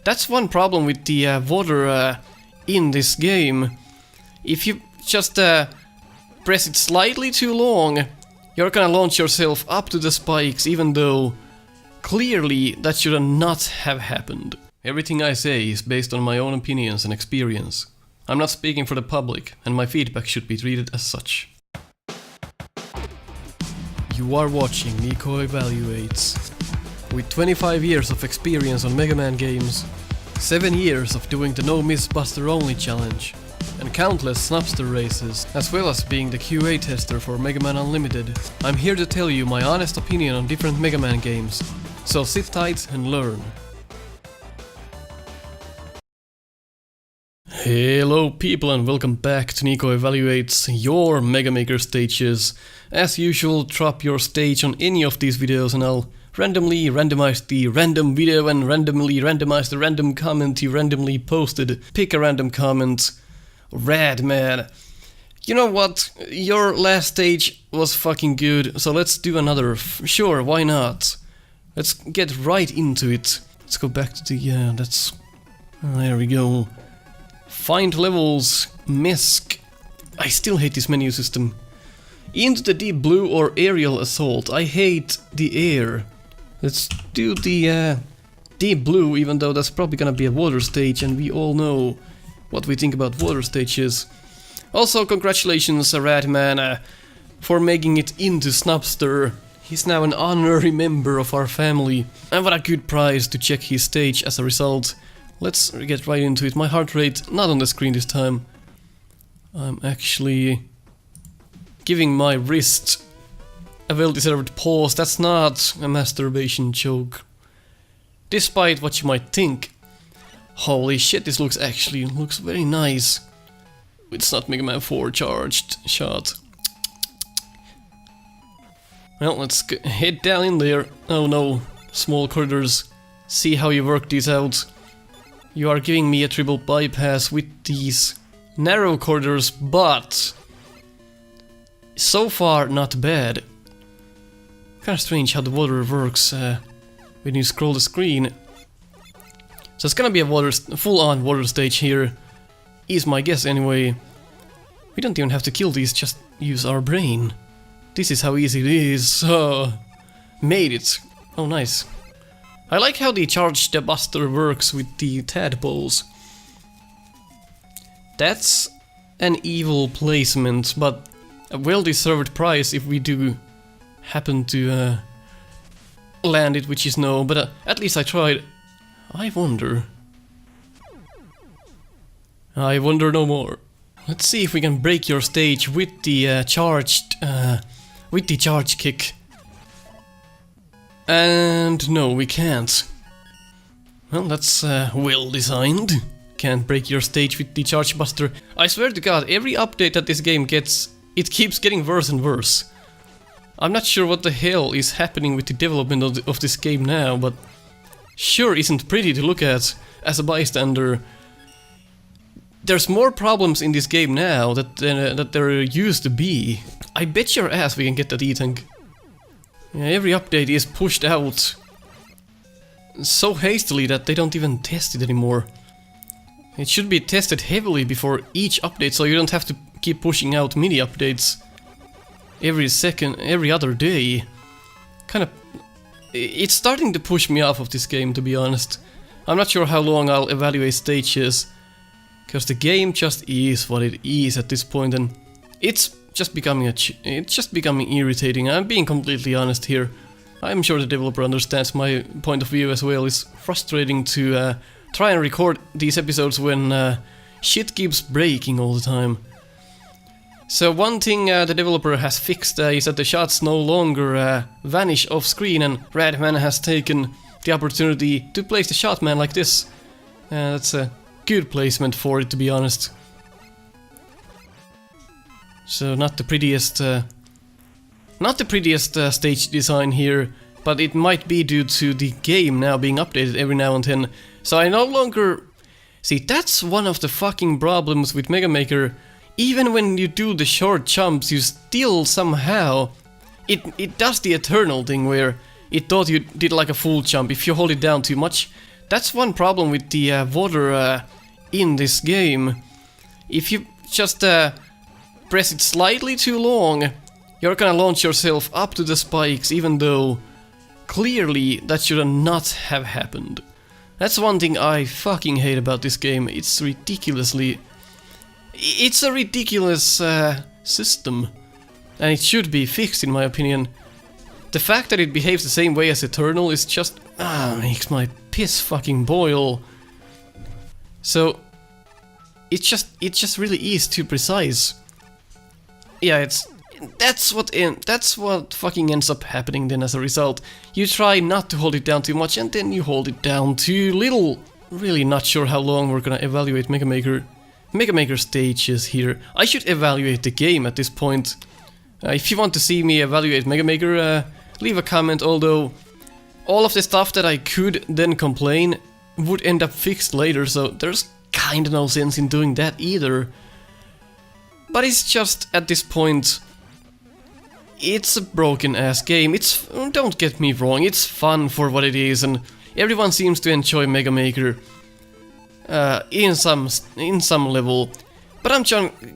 That's one problem with the water in this game. If you just press it slightly too long, you're gonna launch yourself up to the spikes, even though clearly that should not have happened. Everything I say is based on my own opinions and experience. I'm not speaking for the public, and my feedback should be treated as such. You are watching Nico Evaluates. With 25 years of experience on Mega Man games, 7 years of doing the No Miss Buster Only challenge, and countless Snupster Races, as well as being the QA tester for Mega Man Unlimited, I'm here to tell you my honest opinion on different Mega Man games, so sit tight and learn. Hello people and welcome back to Nico Evaluates, your Mega Maker stages. As usual, drop your stage on any of these videos and I'll randomly randomize the random video and randomly randomize the random comment you randomly posted. Pick a random comment. Rad man. You know what? Your last stage was fucking good, so let's do another. Sure, why not? Let's get right into it. Let's go back to the, that's... there we go. Find levels, misc. I still hate this menu system. Into the deep blue or aerial assault. I hate the air. Let's do the deep blue, even though that's probably gonna be a water stage, and we all know what we think about water stages. Also, congratulations, Radman, for making it into Snupster. He's now an honorary member of our family, and what a good prize to check his stage as a result. Let's get right into it. My heart rate not on the screen this time. I'm actually giving my wrist a well-deserved pause. That's not a masturbation joke, despite what you might think. Holy shit, this looks very nice. It's not Mega Man 4 charged shot. Well, let's head down in there. Oh no, small corridors. See how you work these out. You are giving me a triple bypass with these narrow corridors, but so far not bad. Kinda strange how the water works when you scroll the screen. So it's gonna be a full-on water stage here, is my guess anyway. We don't even have to kill these, just use our brain. This is how easy it is. Made it. Oh, nice. I like how the charged buster works with the tadpoles. That's an evil placement, but a well-deserved prize if we do happen to land it, which is no, but at least I tried. I wonder no more. Let's see if we can break your stage with the charge kick. And no, we can't. Well, that's well designed. Can't break your stage with the charge buster. I swear to God, every update that this game gets, it keeps getting worse and worse. I'm not sure what the hell is happening with the development of this game now, but sure isn't pretty to look at as a bystander. There's more problems in this game now that there used to be. I bet your ass we can get that E-Tank. Yeah, every update is pushed out so hastily that they don't even test it anymore. It should be tested heavily before each update, so you don't have to keep pushing out mini updates every other day. It's starting to push me off of this game, to be honest. I'm not sure how long I'll evaluate stages, because the game just is what it is at this point, and it's just becoming irritating. I'm being completely honest here. I'm sure the developer understands my point of view as well. It's frustrating to try and record these episodes when shit keeps breaking all the time. So one thing the developer has fixed is that the shots no longer vanish off screen, and Radman has taken the opportunity to place the shot man like this. That's a good placement for it, to be honest. So not the prettiest stage design here, but it might be due to the game now being updated every now and then. So I no longer... See, that's one of the fucking problems with Mega Maker. Even when you do the short jumps, you still somehow... It does the eternal thing where it thought you did like a full jump. If you hold it down too much, That's one problem with the water in this game. If you just press it slightly too long, you're gonna launch yourself up to the spikes, even though clearly that should not have happened. That's one thing I fucking hate about this game. It's ridiculously... It's a ridiculous system, and it should be fixed in my opinion. The fact that it behaves the same way as Eternal is just... makes my piss fucking boil. So... it just really is too precise. Yeah, that's what fucking ends up happening then as a result. You try not to hold it down too much and then you hold it down too little. Really not sure how long we're gonna evaluate Mega Maker stages here. I should evaluate the game at this point. If you want to see me evaluate Mega Maker, leave a comment, although all of the stuff that I could then complain would end up fixed later, so there's kinda no sense in doing that either. But it's just, at this point, it's a broken ass game. It's, don't get me wrong, it's fun for what it is, and everyone seems to enjoy Mega Maker in some level. But I'm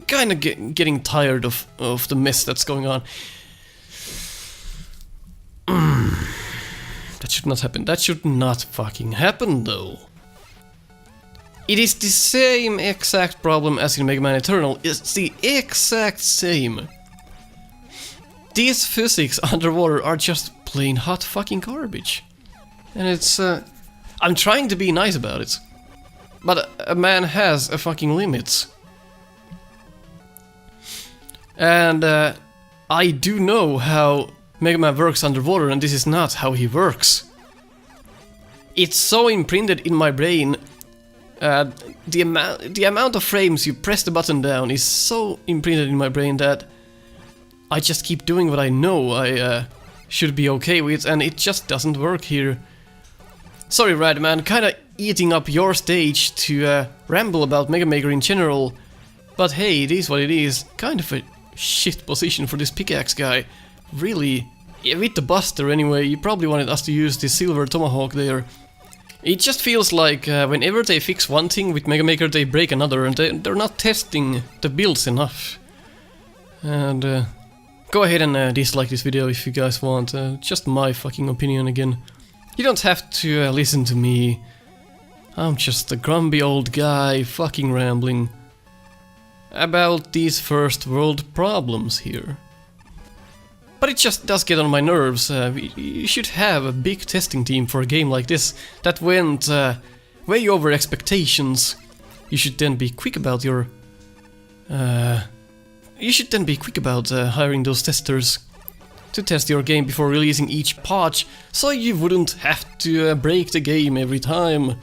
kinda getting tired of the mess that's going on. That should not happen. That should not fucking happen though. It is the same exact problem as in Mega Man Eternal. It's the exact same. These physics underwater are just plain hot fucking garbage. And it's... I'm trying to be nice about it. But a man has a fucking limit. And I do know how Mega Man works underwater, and this is not how he works. It's so imprinted in my brain. The amount of frames you press the button down is so imprinted in my brain that I just keep doing what I know I should be okay with, and it just doesn't work here. Sorry, Radman, kinda eating up your stage to ramble about Mega Maker in general, but hey, it is what it is. Kind of a shit position for this pickaxe guy. Really, with the Buster anyway, you probably wanted us to use the Silver Tomahawk there. It just feels like whenever they fix one thing with Mega Maker, they break another, and they're not testing the builds enough. And go ahead and dislike this video if you guys want. Just my fucking opinion again. You don't have to listen to me. I'm just a grumpy old guy fucking rambling about these first world problems here. But it just does get on my nerves. You should have a big testing team for a game like this that went way over expectations. You should then be quick about your... hiring those testers to test your game before releasing each patch, so you wouldn't have to break the game every time.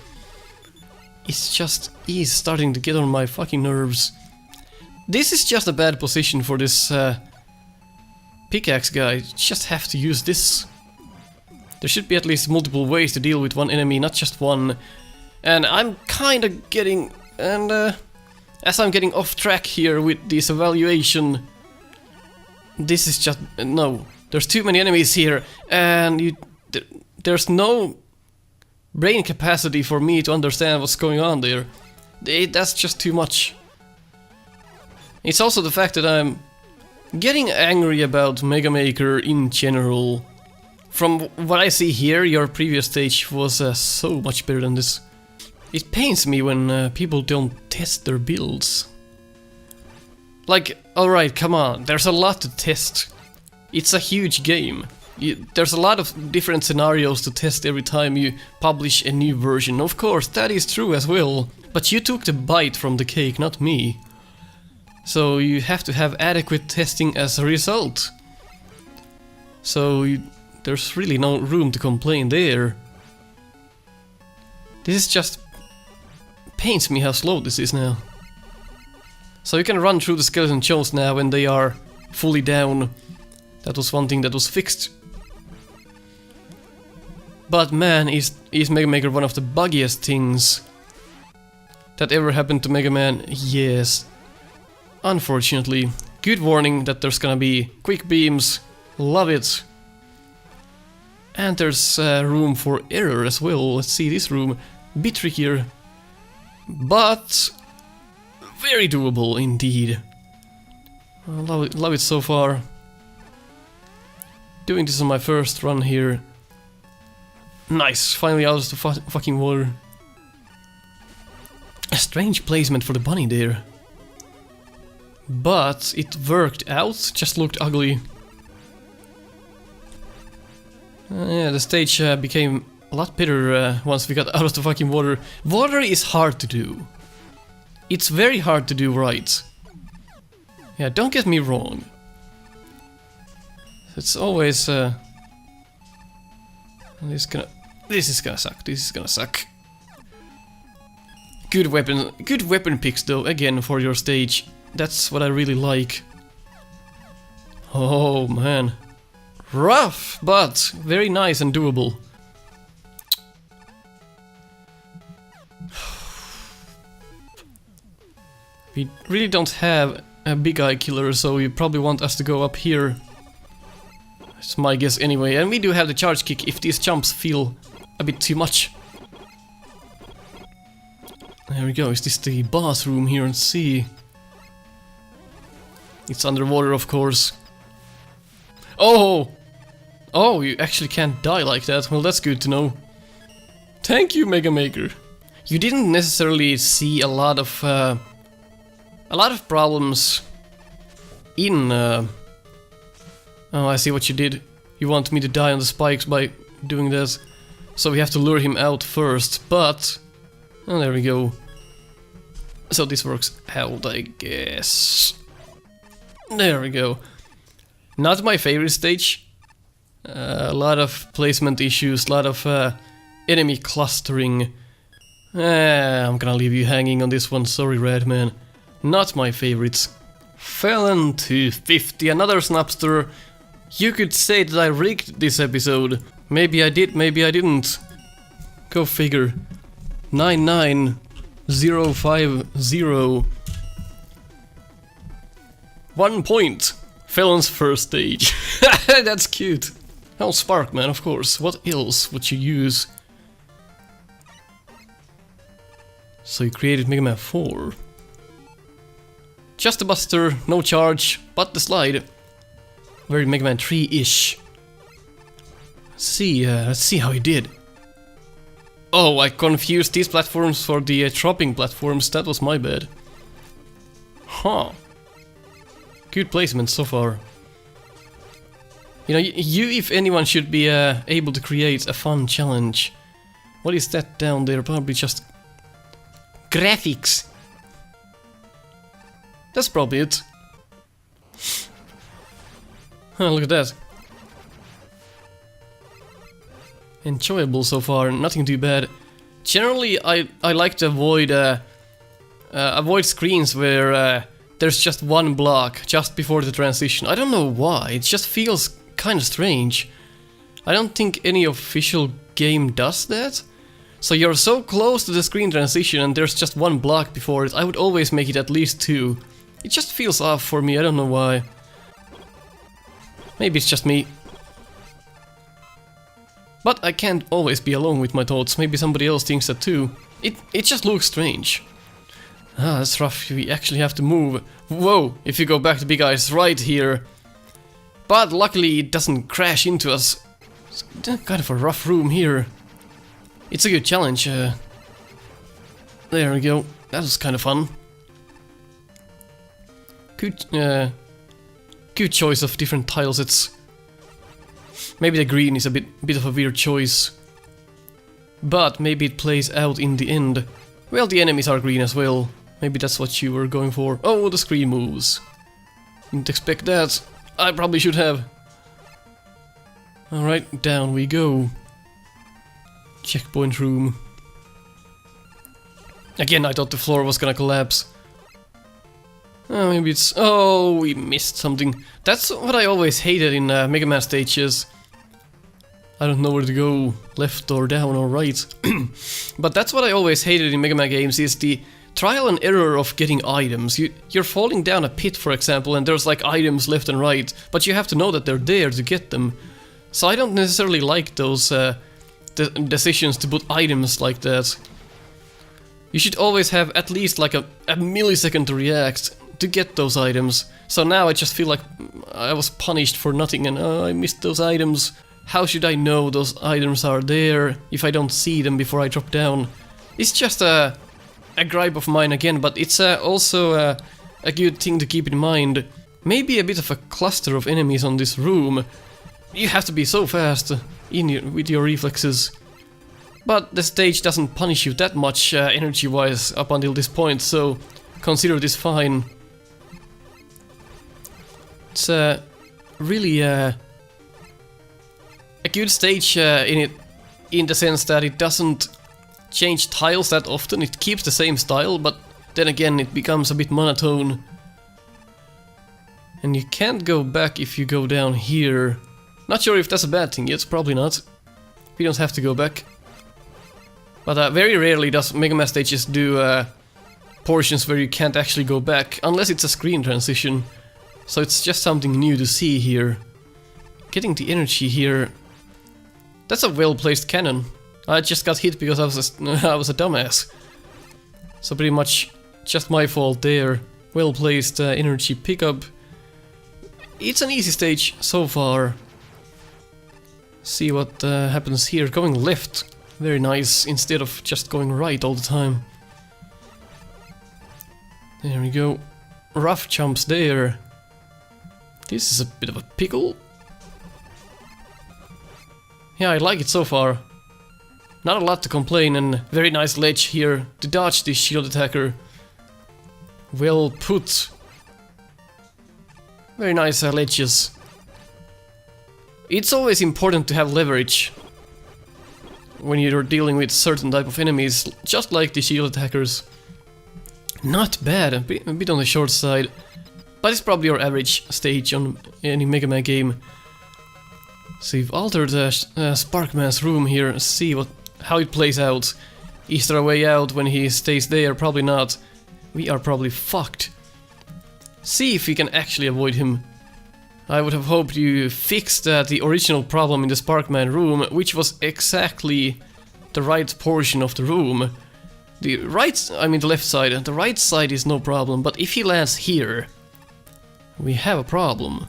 It's just is starting to get on my fucking nerves. This is just a bad position for this pickaxe guy. You just have to use this. There should be at least multiple ways to deal with one enemy, not just one. And I'm kinda getting... and as I'm getting off track here with this evaluation, this is just... no. There's too many enemies here, and there's no brain capacity for me to understand what's going on there. That's just too much. It's also the fact that I'm getting angry about Mega Maker in general. From what I see here, your previous stage was so much better than this. It pains me when people don't test their builds. Like, alright, come on, there's a lot to test. It's a huge game. There's a lot of different scenarios to test every time you publish a new version. Of course, that is true as well. But you took the bite from the cake, not me. So you have to have adequate testing as a result. So there's really no room to complain there. This is just... pains me how slow this is now. So you can run through the skeleton shows now when they are fully down. That was one thing that was fixed. But man, is Mega Maker one of the buggiest things that ever happened to Mega Man? Yes. Unfortunately. Good warning that there's gonna be quick beams. Love it. And there's room for error as well. Let's see this room. Bit trickier, but very doable indeed. I love it so far. Doing this on my first run here. Nice, finally out of the fucking water. A strange placement for the bunny there. But it worked out, just looked ugly. Yeah, the stage became a lot better once we got out of the fucking water. Water is hard to do. It's very hard to do right. Yeah, don't get me wrong. It's always this is gonna suck. This is gonna suck. Good weapon picks though, again for your stage. That's what I really like. Oh man. Rough, but very nice and doable. We really don't have a big eye killer, so you probably want us to go up here. That's my guess anyway. And we do have the charge kick if these jumps feel a bit too much. There we go. Is this the bathroom here and see? It's underwater, of course. Oh! Oh, you actually can't die like that. Well, that's good to know. Thank you, Mega Maker. You didn't necessarily see a lot of problems in. Oh, I see what you did. You want me to die on the spikes by doing that, so we have to lure him out first. But oh, there we go. So this works out, I guess. There we go. Not my favorite stage. A lot of placement issues, a lot of enemy clustering. I'm gonna leave you hanging on this one, sorry Redman. Not my favorites. Felon 250, another Snupster. You could say that I rigged this episode. Maybe I did, maybe I didn't. Go figure. 99050. 1 point. Felon's first stage. That's cute. Oh, Sparkman, of course. What else would you use? So you created Mega Man 4. Just a buster, no charge, but the slide. Very Mega Man 3-ish. Let's see how he did. Oh, I confused these platforms for the dropping platforms. That was my bad. Huh. Good placement so far. You know, you if anyone should be able to create a fun challenge. What is that down there? Probably just graphics. That's probably it. Oh, look at that. Enjoyable so far, nothing too bad. Generally, I like to avoid screens where there's just one block just before the transition. I don't know why, it just feels kind of strange. I don't think any official game does that. So you're so close to the screen transition and there's just one block before it. I would always make it at least 2. It just feels off for me, I don't know why. Maybe it's just me. But I can't always be alone with my thoughts, maybe somebody else thinks that too. It just looks strange. Ah, that's rough, we actually have to move. Whoa, if you go back to Big Eyes right here. But luckily it doesn't crash into us. It's kind of a rough room here. It's a good challenge. There we go, that was kind of fun. Good choice of different tiles. It's maybe the green is a bit of a weird choice, but maybe it plays out in the end. Well, the enemies are green as well. Maybe that's what you were going for. Oh, the screen moves. Didn't expect that. I probably should have. Alright, down we go. Checkpoint room. Again, I thought the floor was gonna collapse. Oh, maybe it's... Oh, we missed something. That's what I always hated in Mega Man stages. I don't know where to go, left or down or right. But that's what I always hated in Mega Man games, is the trial and error of getting items. You're falling down a pit, for example, and there's like items left and right, but you have to know that they're there to get them. So I don't necessarily like those decisions to put items like that. You should always have at least like a millisecond to react to get those items. So now I just feel like I was punished for nothing and I missed those items. How should I know those items are there if I don't see them before I drop down? It's just a gripe of mine again, but it's also a good thing to keep in mind. Maybe a bit of a cluster of enemies on this room. You have to be so fast with your reflexes. But the stage doesn't punish you that much energy-wise up until this point, so consider this fine. It's really a good stage in the sense that it doesn't change tiles that often. It keeps the same style, but then again it becomes a bit monotone. And you can't go back if you go down here. Not sure if that's a bad thing yet, probably not. We don't have to go back. But very rarely does Mega Man stages do portions where you can't actually go back, unless it's a screen transition. So it's just something new to see here. Getting the energy here. That's a well-placed cannon. I just got hit because I was a dumbass. So pretty much just my fault there. Well-placed energy pickup. It's an easy stage so far. See what happens here. Going left. Very nice, instead of just going right all the time. There we go. Rough jumps there. This is a bit of a pickle. Yeah, I like it so far. Not a lot to complain, and very nice ledge here to dodge this shield attacker. Well put. Very nice ledges. It's always important to have leverage when you're dealing with certain type of enemies, just like the shield attackers. Not bad, a bit on the short side, but it's probably your average stage on any Mega Man game. So you've altered Sparkman's room here, see how it plays out. Is there a way out when he stays there? Probably not. We are probably fucked. See if we can actually avoid him. I would have hoped you fixed the original problem in the Sparkman room, which was exactly the right portion of the room. The left side. The right side is no problem, but if he lands here, we have a problem.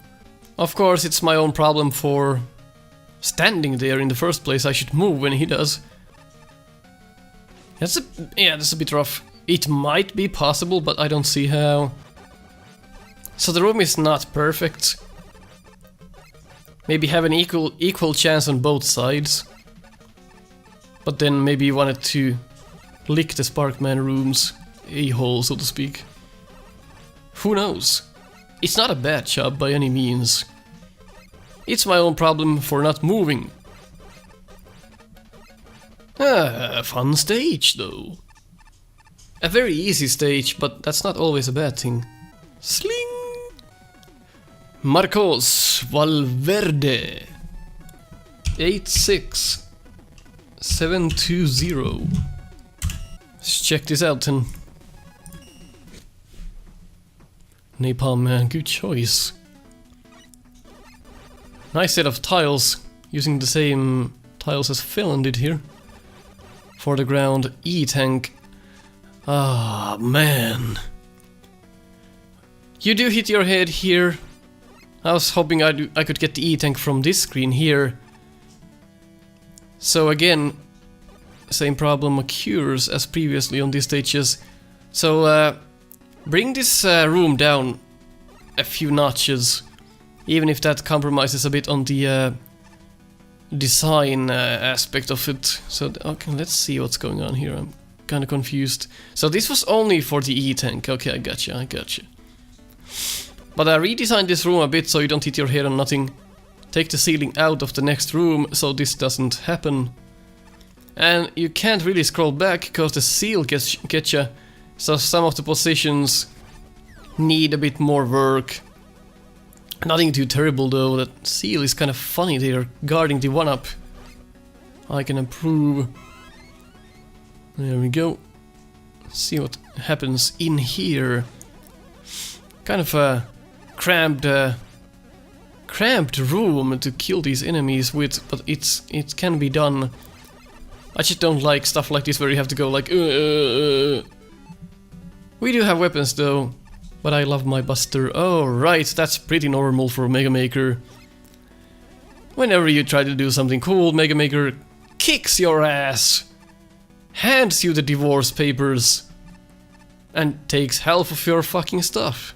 Of course, it's my own problem for standing there in the first place. I should move when he does. That's a bit rough. It might be possible, but I don't see how. So the room is not perfect. Maybe have an equal chance on both sides. But then maybe you wanted to lick the Sparkman room's a-hole, so to speak. Who knows? It's not a bad job by any means. It's my own problem for not moving. Fun stage though. A very easy stage, but that's not always a bad thing. Sling! Marcos Valverde 86720. Let's check this out then. Napalm Man, good choice. Nice set of tiles, using the same tiles as Phelan did here. For the ground, E-tank. Ah, man. You do hit your head here. I was hoping I could get the E-tank from this screen here. So again, same problem occurs as previously on these stages. So bring this room down a few notches, even if that compromises a bit on the design aspect of it. So okay, let's see what's going on here. I'm kind of confused. So this was only for the E-tank. Okay, I gotcha. But I redesigned this room a bit so you don't hit your head on nothing. Take the ceiling out of the next room so this doesn't happen. And you can't really scroll back because the seal gets you. So some of the positions need a bit more work. Nothing too terrible though. That seal is kind of funny there, guarding the 1-up. I can improve. There we go. Let's see what happens in here. Kind of a cramped room to kill these enemies with, but it can be done. I just don't like stuff like this where you have to go like We do have weapons though, but I love my Buster. Oh right, that's pretty normal for Mega Maker. Whenever you try to do something cool, Mega Maker kicks your ass, hands you the divorce papers, and takes half of your fucking stuff.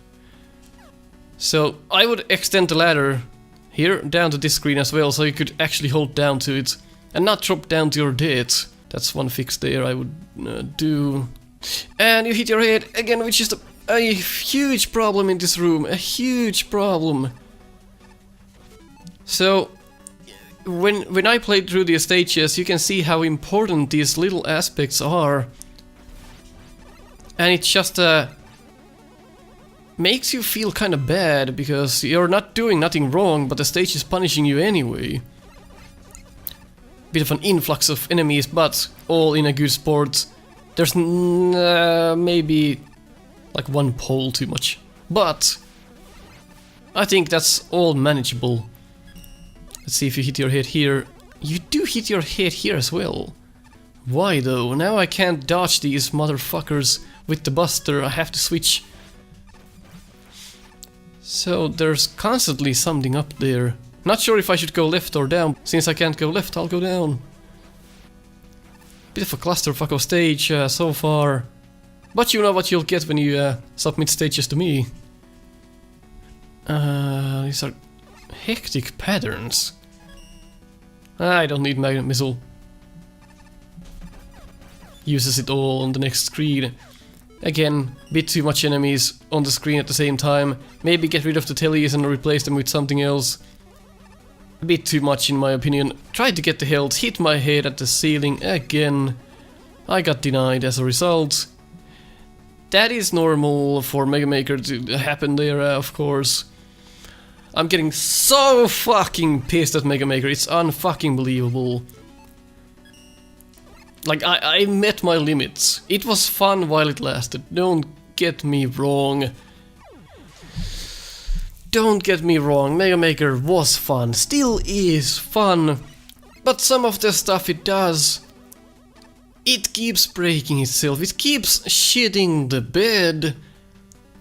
So I would extend the ladder here down to this screen as well, so you could actually hold down to it and not drop down to your death. That's one fix there I would do. And you hit your head again, which is a huge problem in this room, a huge problem. So when I played through the stages, you can see how important these little aspects are. And it just makes you feel kind of bad, because you're not doing nothing wrong, but the stage is punishing you anyway. Bit of an influx of enemies, but all in a good sport. There's maybe like one pole too much, but I think that's all manageable. Let's see if you hit your head here. You do hit your head here as well. Why though? Now I can't dodge these motherfuckers with the Buster, I have to switch. So there's constantly something up there. Not sure if I should go left or down. Since I can't go left, I'll go down. Bit of a clusterfuck of stage so far. But you know what you'll get when you submit stages to me. These are hectic patterns. I don't need magnet missile. Uses it all on the next screen. Again, bit too much enemies on the screen at the same time. Maybe get rid of the tellies and replace them with something else. A bit too much in my opinion. Tried to get the health, hit my head at the ceiling again. I got denied as a result. That is normal for Mega Maker to happen there, of course. I'm getting so fucking pissed at Mega Maker, it's unfucking believable. Like, I met my limits. It was fun while it lasted, don't get me wrong. Don't get me wrong, Mega Maker was fun, still is fun. But some of the stuff it does, it keeps breaking itself, it keeps shitting the bed.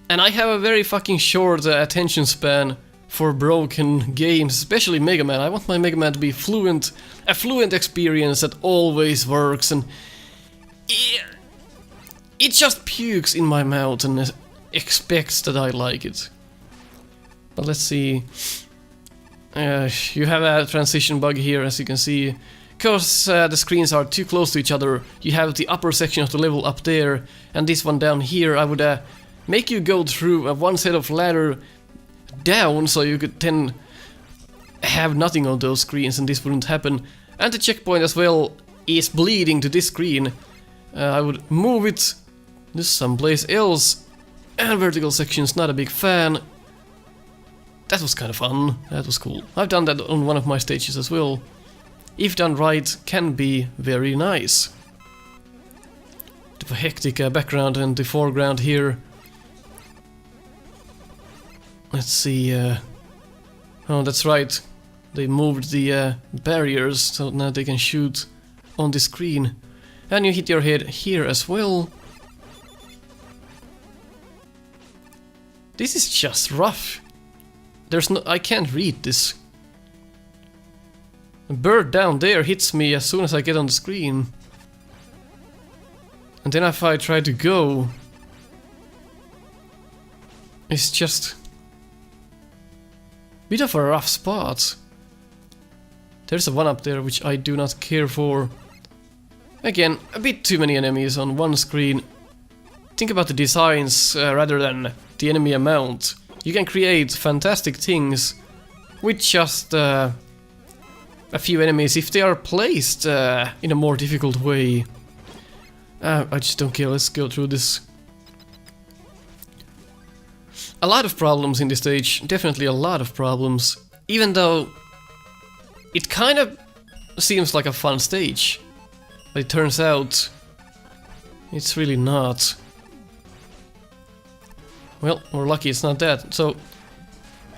And I have a very fucking short attention span for broken games, especially Mega Man. I want my Mega Man to be fluent, a fluent experience that always works, and it just pukes in my mouth and expects that I like it. But let's see. You have a transition bug here, as you can see. Because the screens are too close to each other, you have the upper section of the level up there, and this one down here. I would make you go through one set of ladder down, so you could then have nothing on those screens, and this wouldn't happen. And the checkpoint as well is bleeding to this screen. I would move it to someplace else. And vertical sections, not a big fan. That was kind of fun, that was cool. I've done that on one of my stages as well. If done right, can be very nice. Bit of a hectic background and the foreground here. Let's see, oh that's right, they moved the barriers so now they can shoot on the screen. And you hit your head here as well. This is just rough. There's no, I can't read this. A bird down there hits me as soon as I get on the screen. And then if I try to go, it's just bit of a rough spot. There's a one up there which I do not care for. Again, a bit too many enemies on one screen. Think about the designs rather than the enemy amount. You can create fantastic things with just a few enemies if they are placed in a more difficult way. I just don't care, let's go through this. A lot of problems in this stage, definitely a lot of problems. Even though it kind of seems like a fun stage. But it turns out it's really not. Well, we're lucky it's not that. So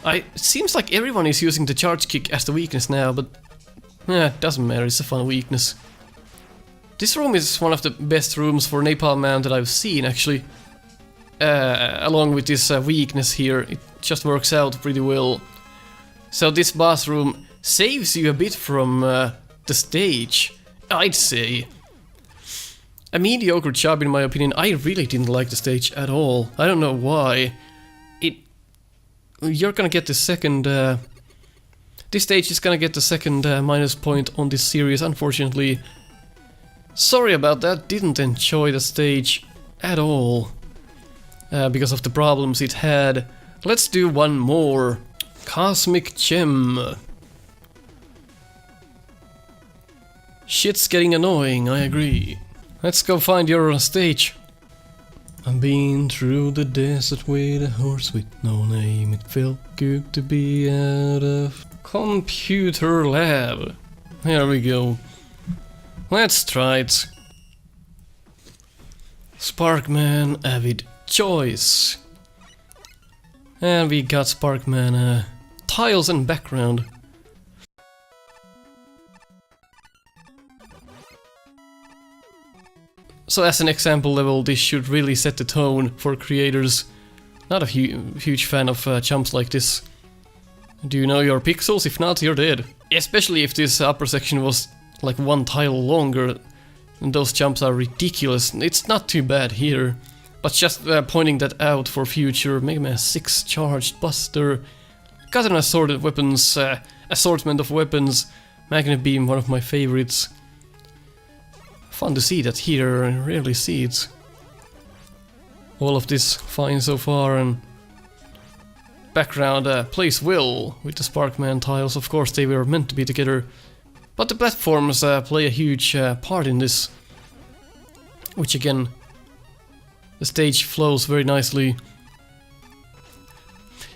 it seems like everyone is using the charge kick as the weakness now, but doesn't matter, it's a fun weakness. This room is one of the best rooms for Napalm Man that I've seen, actually. along with this weakness here, it just works out pretty well. So this bathroom saves you a bit from the stage, I'd say. A mediocre job in my opinion. I really didn't like the stage at all. I don't know why. You're gonna get the second... this stage is gonna get the second minus point on this series, unfortunately. Sorry about that, didn't enjoy the stage at all. Because of the problems it had. Let's do one more. Cosmic Gem. Shit's getting annoying, I agree. Let's go find your stage. I've been through the desert with a horse with no name. It felt good to be out of computer lab. Here we go. Let's try it. Sparkman Avid Choice. And we got Sparkman tiles and background. So as an example level, this should really set the tone for creators. Not a huge fan of jumps like this. Do you know your pixels? If not, you're dead. Especially if this upper section was like one tile longer. And those jumps are ridiculous. It's not too bad here. But just pointing that out for future. Mega Man 6 Charged Buster. Got an assortment of weapons. Magnet Beam, one of my favorites. Fun to see that here, I rarely see it. All of this fine so far, and background plays well with the Sparkman tiles. Of course they were meant to be together, but the platforms play a huge part in this. Which again, the stage flows very nicely.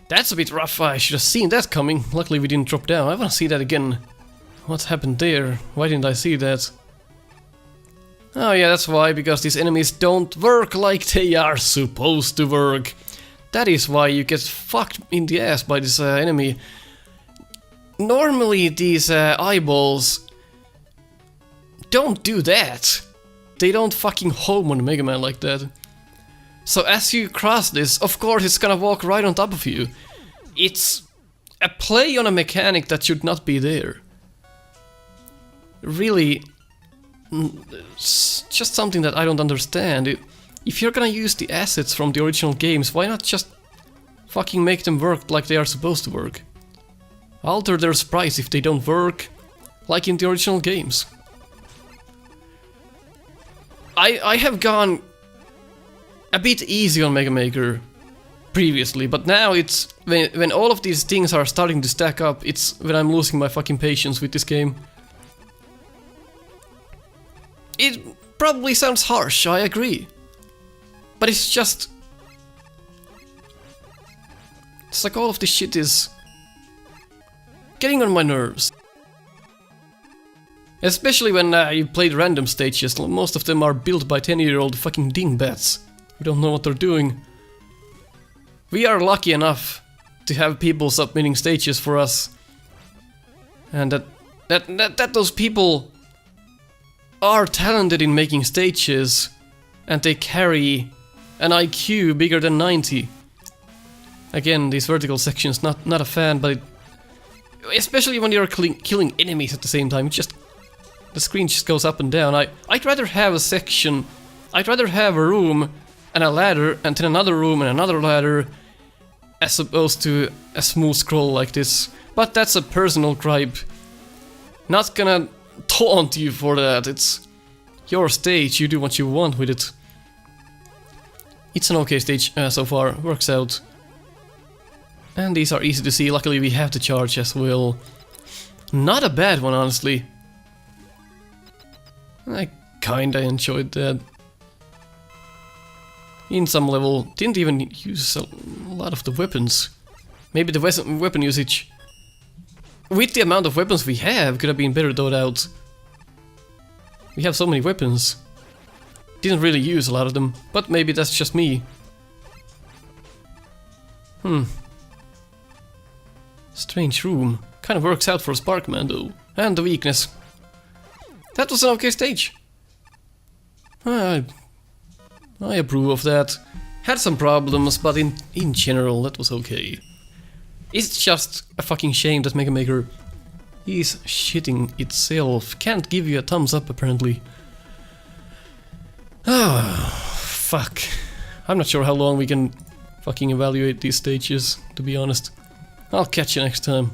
That's a bit rough, I should have seen that coming. Luckily we didn't drop down. I wanna see that again. What happened there? Why didn't I see that? Oh yeah, that's why, because these enemies don't work like they are supposed to work. That is why you get fucked in the ass by this enemy. Normally these eyeballs don't do that. They don't fucking home on Mega Man like that. So as you cross this, of course it's gonna walk right on top of you. It's a play on a mechanic that should not be there. Really... it's just something that I don't understand. If you're gonna use the assets from the original games, why not just fucking make them work like they are supposed to work? Alter their sprites if they don't work like in the original games. I have gone a bit easy on Mega Maker previously, but now it's when all of these things are starting to stack up, it's when I'm losing my fucking patience with this game. It probably sounds harsh, I agree. But it's just... it's like all of this shit is... getting on my nerves. Especially when you played random stages, most of them are built by 10-year-old fucking dingbats who don't know what they're doing. We are lucky enough to have people submitting stages for us. And that those people... are talented in making stages, and they carry an IQ bigger than 90. Again, these vertical sections, not a fan, but especially when you're killing enemies at the same time, the screen just goes up and down. I'd rather have a section, I'd rather have a room and a ladder, and then another room and another ladder, as opposed to a smooth scroll like this. But that's a personal gripe. Not gonna taunt you for that. It's your stage, you do what you want with it. It's an okay stage so far, works out. And these are easy to see, luckily we have the charge as well. Not a bad one, honestly. I kinda enjoyed that. In some level, didn't even use a lot of the weapons. Maybe the weapon usage, with the amount of weapons we have, could have been better thought out. We have so many weapons. Didn't really use a lot of them, but maybe that's just me. Strange room. Kind of works out for Sparkman though. And the weakness. That was an okay stage. I approve of that. Had some problems, but in general that was okay. It's just a fucking shame that Mega Maker is shitting itself. Can't give you a thumbs up apparently. Ah, fuck. I'm not sure how long we can fucking evaluate these stages, to be honest. I'll catch you next time.